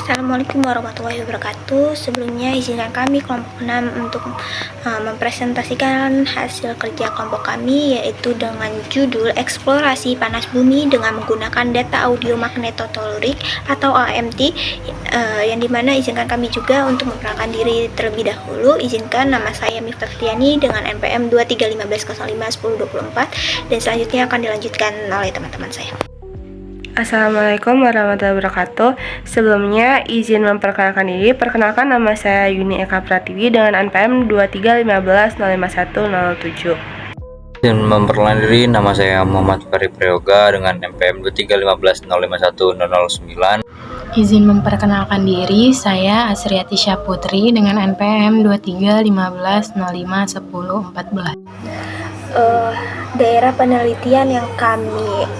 Assalamualaikum warahmatullahi wabarakatuh. Sebelumnya izinkan kami kelompok 6 untuk mempresentasikan hasil kerja kelompok kami, yaitu dengan judul Eksplorasi Panas Bumi dengan menggunakan data audio magnetotolurik atau AMT, yang dimana izinkan kami juga untuk memperkenalkan diri terlebih dahulu. Izinkan, nama saya Miftah Fitriani dengan NPM 2315051024, dan selanjutnya akan dilanjutkan oleh teman-teman saya. Assalamualaikum warahmatullahi wabarakatuh. Sebelumnya izin memperkenalkan diri. Perkenalkan, nama saya Yuni Eka Pratiwi dengan NPM 231505107. Izin memperkenalkan diri, nama saya Muhammad Fahri Prayoga dengan NPM 231505109. Izin memperkenalkan diri, saya Asriati Syahputri dengan NPM 2315051014. Daerah penelitian yang kami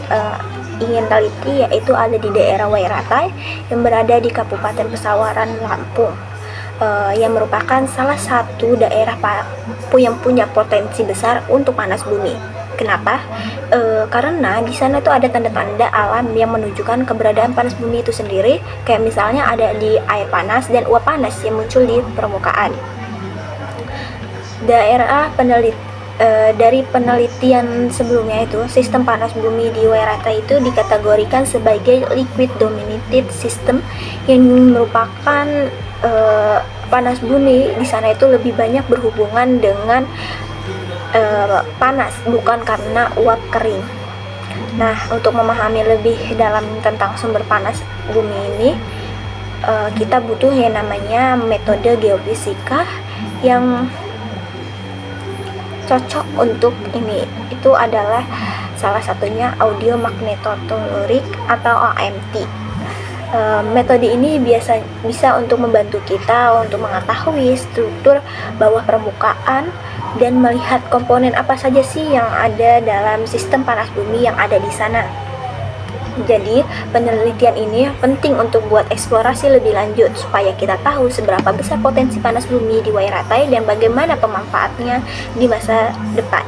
ingin teliti yaitu ada di daerah Wairatai yang berada di Kabupaten Pesawaran, Lampung, yang merupakan salah satu daerah yang punya potensi besar untuk panas bumi. Kenapa? Karena di sana tuh ada tanda-tanda alam yang menunjukkan keberadaan panas bumi itu sendiri, kayak misalnya ada di air panas dan uap panas yang muncul di permukaan. Dari penelitian sebelumnya itu, sistem panas bumi di Wairatai itu dikategorikan sebagai liquid dominated system, yang merupakan panas bumi di sana itu lebih banyak berhubungan dengan panas, bukan karena uap kering. Nah, untuk memahami lebih dalam tentang sumber panas bumi ini, kita butuh yang namanya metode geofisika yang cocok untuk ini. Itu adalah salah satunya audio magnetotolurik atau AMT. Metode ini bisa untuk membantu kita untuk mengetahui struktur bawah permukaan dan melihat komponen apa saja sih yang ada dalam sistem panas bumi yang ada di sana. Jadi, penelitian ini penting untuk buat eksplorasi lebih lanjut supaya kita tahu seberapa besar potensi panas bumi di Wairatai dan bagaimana pemanfaatnya di masa depan.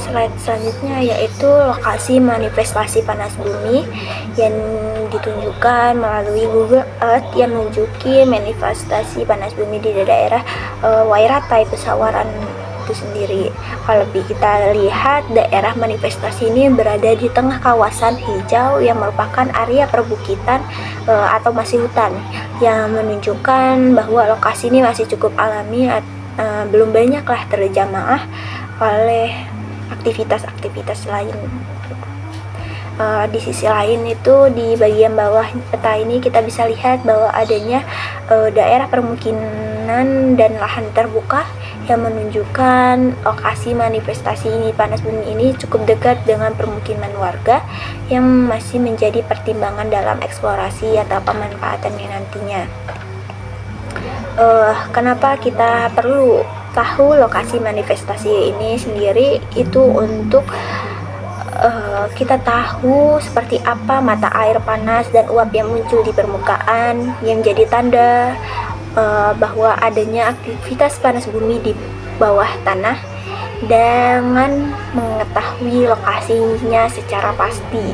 Slide selanjutnya yaitu lokasi manifestasi panas bumi yang ditunjukkan melalui Google Earth yang menunjuki manifestasi panas bumi di daerah Wairatai, Pesawaran itu sendiri. Kalau kita lihat, daerah manifestasi ini berada di tengah kawasan hijau yang merupakan area perbukitan atau masih hutan, yang menunjukkan bahwa lokasi ini masih cukup alami, belum banyaklah terjamah oleh aktivitas-aktivitas lain. Di sisi lain itu, di bagian bawah peta ini kita bisa lihat bahwa adanya daerah permukiman dan lahan terbuka yang menunjukkan lokasi manifestasi ini panas bumi ini cukup dekat dengan permukiman warga yang masih menjadi pertimbangan dalam eksplorasi atau pemanfaatannya nantinya. Kenapa kita perlu tahu lokasi manifestasi ini sendiri? Itu untuk kita tahu seperti apa mata air panas dan uap yang muncul di permukaan, yang jadi tanda bahwa adanya aktivitas panas bumi di bawah tanah, dengan mengetahui lokasinya secara pasti.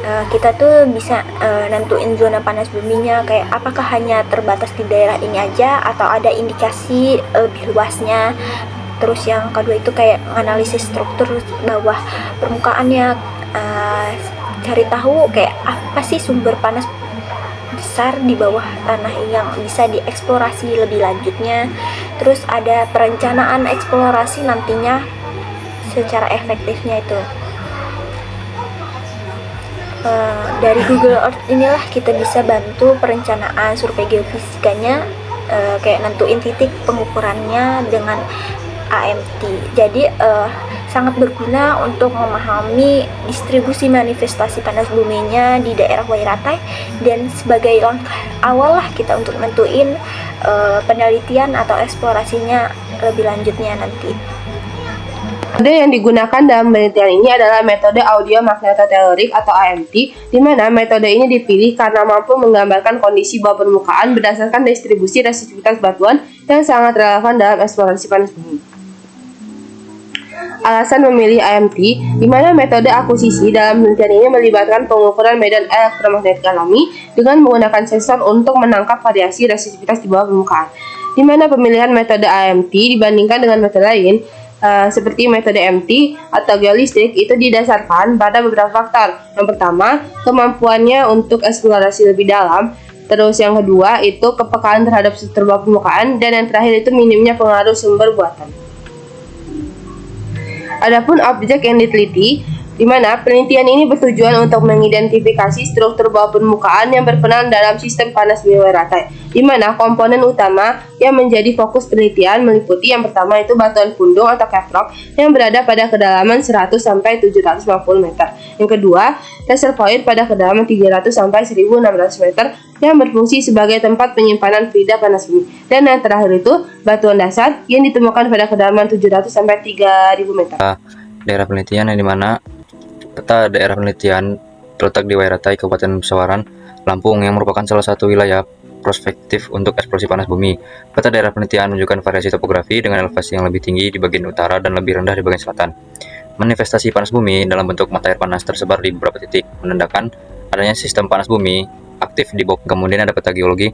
Kita tuh bisa nentuin zona panas buminya, kayak apakah hanya terbatas di daerah ini aja atau ada indikasi lebih luasnya. Terus yang kedua itu kayak analisis struktur bawah permukaannya, cari tahu kayak apa sih sumber panas besar di bawah tanah yang bisa dieksplorasi lebih lanjutnya. Terus ada perencanaan eksplorasi nantinya secara efektifnya itu. Dari Google Earth inilah kita bisa bantu perencanaan survei geofisikanya, kayak nentuin titik pengukurannya dengan AMT. Jadi sangat berguna untuk memahami distribusi manifestasi panas buminya di daerah Wairatai, dan sebagai langkah awal lah kita untuk nentuin penelitian atau eksplorasinya lebih lanjutnya nanti. Metode yang digunakan dalam penelitian ini adalah metode audio magnetotolurik atau AMT, di mana metode ini dipilih karena mampu menggambarkan kondisi bawah permukaan berdasarkan distribusi resistivitas batuan yang sangat relevan dalam eksplorasi panas bumi. alasan memilih AMT, di mana metode akuisisi dalam penelitian ini melibatkan pengukuran medan elektromagnetik alami dengan menggunakan sensor untuk menangkap variasi resistivitas di bawah permukaan. Di mana pemilihan metode AMT dibandingkan dengan metode lain, seperti metode MT atau geolistrik itu didasarkan pada beberapa faktor. Yang pertama, kemampuannya untuk eksplorasi lebih dalam. Terus yang kedua itu kepekaan terhadap struktur bawah permukaan, dan yang terakhir itu minimnya pengaruh sumber buatan. Adapun objek yang diteliti, di mana penelitian ini bertujuan untuk mengidentifikasi struktur bawah permukaan yang berperan dalam sistem panas bumi weratai, di mana komponen utama yang menjadi fokus penelitian meliputi yang pertama itu batuan pundung atau caprock yang berada pada kedalaman 100 sampai 750 meter. Yang kedua, reservoir pada kedalaman 300 sampai 1600 meter yang berfungsi sebagai tempat penyimpanan fluida panas bumi. Dan yang terakhir itu batuan dasar yang ditemukan pada kedalaman 700 sampai 3000 meter. Daerah penelitian yang dimana peta daerah penelitian terletak di Wairatai, Kabupaten Pesawaran, Lampung, yang merupakan salah satu wilayah prospektif untuk eksplorasi panas bumi. Peta daerah penelitian menunjukkan variasi topografi dengan elevasi yang lebih tinggi di bagian utara dan lebih rendah di bagian selatan. Manifestasi panas bumi dalam bentuk mata air panas tersebar di beberapa titik, menandakan adanya sistem panas bumi aktif di bawah. Kemudian ada peta geologi.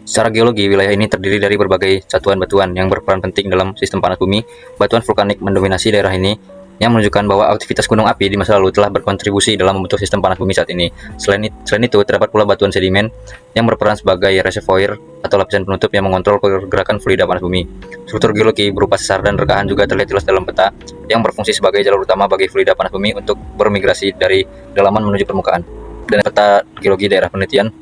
Secara geologi, wilayah ini terdiri dari berbagai satuan batuan yang berperan penting dalam sistem panas bumi. Batuan vulkanik mendominasi daerah ini, yang menunjukkan bahwa aktivitas gunung api di masa lalu telah berkontribusi dalam membentuk sistem panas bumi saat ini. Selain itu, terdapat pula batuan sedimen yang berperan sebagai reservoir atau lapisan penutup yang mengontrol pergerakan fluida panas bumi. Struktur geologi berupa sesar dan rekahan juga terlihat jelas dalam peta, yang berfungsi sebagai jalur utama bagi fluida panas bumi untuk bermigrasi dari kedalaman menuju permukaan. Dan peta geologi daerah penelitian.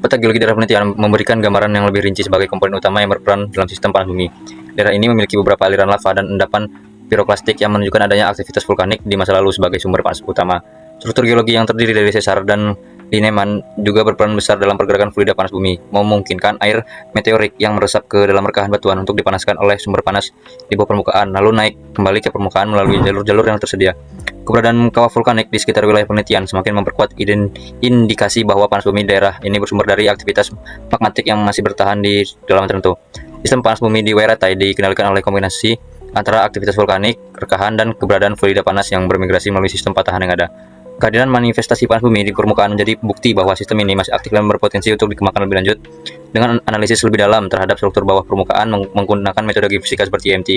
Peta geologi daerah penelitian memberikan gambaran yang lebih rinci sebagai komponen utama yang berperan dalam sistem panas bumi. Daerah ini memiliki beberapa aliran lava dan endapan piroklastik yang menunjukkan adanya aktivitas vulkanik di masa lalu sebagai sumber panas utama. Struktur geologi yang terdiri dari sesar dan lineman juga berperan besar dalam pergerakan fluida panas bumi, memungkinkan air meteorik yang meresap ke dalam rekahan batuan untuk dipanaskan oleh sumber panas di bawah permukaan, lalu naik kembali ke permukaan melalui jalur-jalur yang tersedia. Keberadaan kawah vulkanik di sekitar wilayah penelitian semakin memperkuat indikasi bahwa panas bumi daerah ini bersumber dari aktivitas magmatik yang masih bertahan di dalam tertentu. Sistem panas bumi di Wairatai dikendalikan oleh kombinasi antara aktivitas vulkanik, rekahan, dan keberadaan fluida panas yang bermigrasi melalui sistem patahan yang ada. Kehadiran manifestasi panas bumi di permukaan menjadi bukti bahwa sistem ini masih aktif dan berpotensi untuk dikembangkan lebih lanjut dengan analisis lebih dalam terhadap struktur bawah permukaan menggunakan metode geofisika seperti EMT.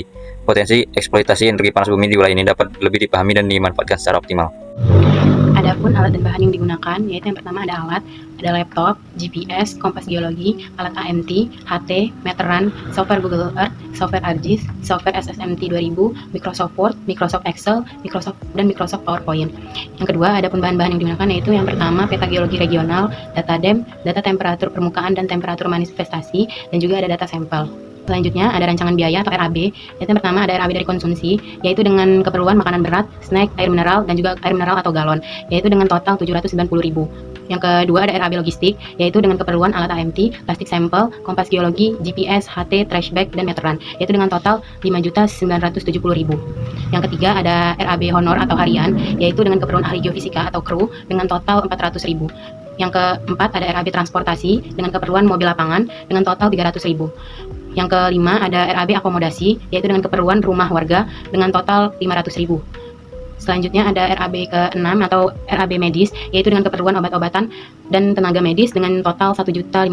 Potensi eksploitasi energi panas bumi di wilayah ini dapat lebih dipahami dan dimanfaatkan secara optimal. Adapun alat dan bahan yang digunakan, yaitu yang pertama ada laptop, GPS, kompas geologi, alat AMT, HT, meteran, software Google Earth, software ArcGIS, software SSMT 2000, Microsoft Word, Microsoft Excel, dan Microsoft PowerPoint. Yang kedua, adapun bahan-bahan yang digunakan yaitu yang pertama peta geologi regional, data DEM, data temperatur permukaan dan temperatur manifestasi, dan juga ada data sampel. Selanjutnya ada rancangan biaya atau RAB, yaitu yang pertama ada RAB dari konsumsi, yaitu dengan keperluan makanan berat, snack, air mineral, dan juga air mineral atau galon, yaitu dengan total 790.000. Yang kedua ada RAB logistik, yaitu dengan keperluan alat AMT, plastik sampel, kompas geologi, GPS, HT, trash bag, dan meteran, yaitu dengan total 5.970.000. Yang ketiga ada RAB honor atau harian, yaitu dengan keperluan ahli geofisika atau kru dengan total 400.000. Yang keempat ada RAB transportasi dengan keperluan mobil lapangan dengan total 300.000. Yang kelima ada RAB akomodasi, yaitu dengan keperluan rumah warga dengan total 500.000. Selanjutnya ada RAB ke-6 atau RAB medis, yaitu dengan keperluan obat-obatan dan tenaga medis dengan total 1.050.000.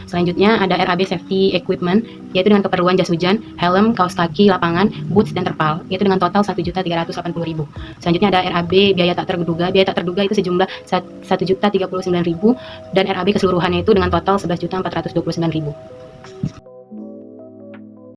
Selanjutnya ada RAB safety equipment, yaitu dengan keperluan jas hujan, helm, kaos kaki, lapangan, boots, dan terpal, yaitu dengan total 1.380.000. Selanjutnya ada RAB biaya tak terduga. Biaya tak terduga itu sejumlah 1.039.000 dan RAB keseluruhannya itu dengan total 11.429.000.